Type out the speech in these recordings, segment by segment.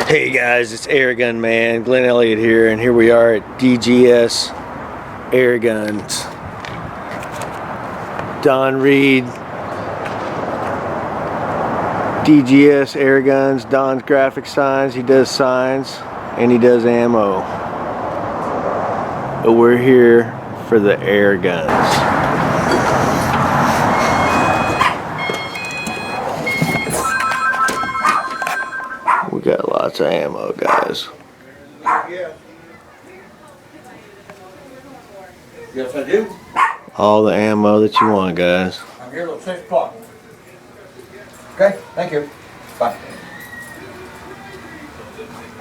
Hey guys, it's Airgun Man, Glenn Elliott here, and here we are at DGS Airguns. Don Reed, DGS Airguns, Don's graphic signs. He does signs and he does ammo. But we're here for the Airguns. We got lots of ammo, guys. Yes, I do. All the ammo that you want, guys. I'm here till 6 o'clock. Okay, thank you. Bye.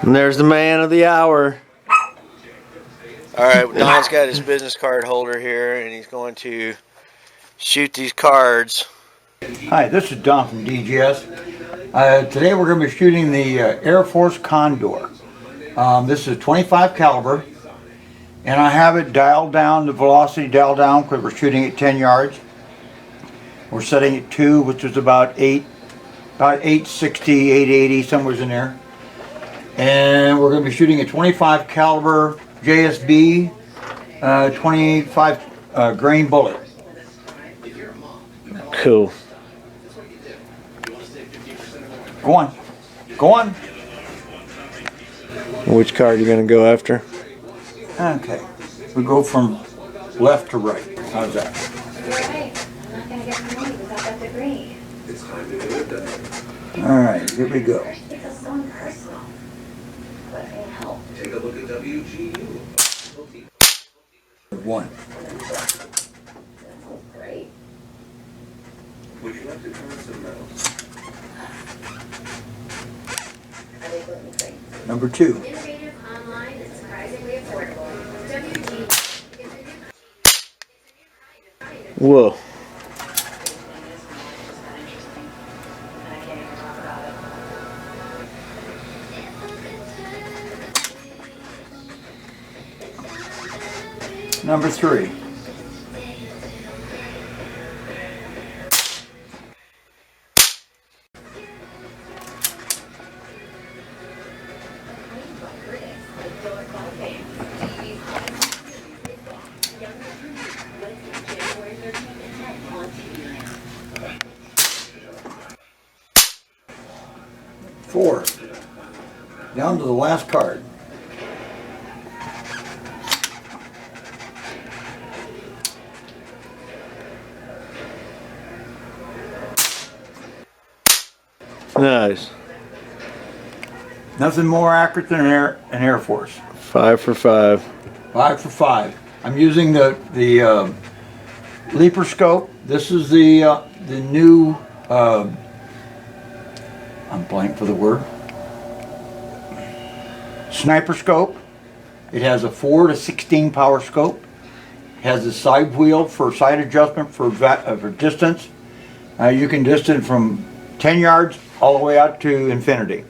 And there's the man of the hour. Alright, Don's got his business card holder here, and he's going to shoot these cards. Hi, this is Don from DGS. Today we're going to be shooting the Airforce Condor. This is 25 caliber, and I have it dialed down, the velocity dialed down, because we're shooting at 10 yards. We're setting at 2, which is about 860, 880, somewhere in there. And we're going to be shooting a 25 caliber JSB 25 grain bullet. Cool. Go on. Go on. Which card are you going to go after? Okay. We go from left to right. How's that? You're right. I'm not going to get the money without that degree. It's time to do it then. Alright, here we go. It feels so impersonal. But it helped. Take a look at WGU. 1. That feels great. Would you like to try some metal? Are they gluten-free? Number 2. Innovative, online, and surprisingly affordable. WG is a new kind of Whoa. Number 3. Four. Down to the last card. Nice. Nothing more accurate than an Air Force. 5 for 5. 5 for 5. I'm using the leaper scope. This is the new. I'm blank for the word. Sniper scope. It has a 4 to 16 power scope. It has a side wheel for side adjustment for distance. You can distance from 10 yards all the way out to infinity.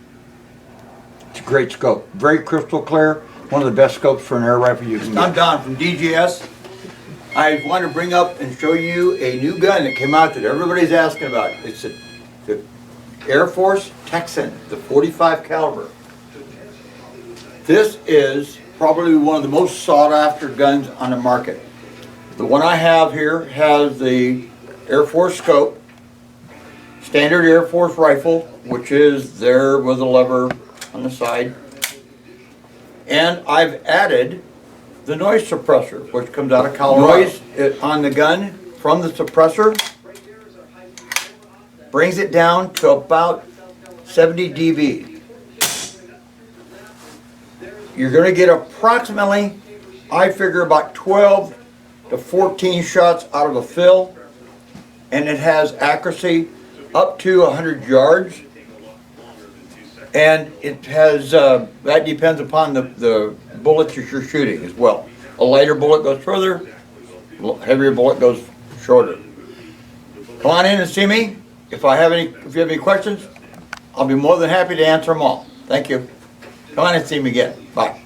It's a great scope. Very crystal clear. One of the best scopes for an air rifle you can get. I'm Don from DGS. I want to bring up and show you a new gun that came out that everybody's asking about. It's the Air Force Texan, the 45 caliber. This is probably one of the most sought after guns on the market. The one I have here has the Air Force scope, standard Air Force rifle, which is there with a lever on the side. And I've added the noise suppressor, which comes out of Colorado. Noise on the gun from the suppressor brings it down to about 70 dB. You're going to get approximately, I figure, about 12 to 14 shots out of a fill, and it has accuracy up to 100 yards. And it has, that depends upon the bullets that you're shooting as well. A lighter bullet goes further, a heavier bullet goes shorter. Come on in and see me. If you have any questions, I'll be more than happy to answer them all. Thank you. Come on and see me again. Bye.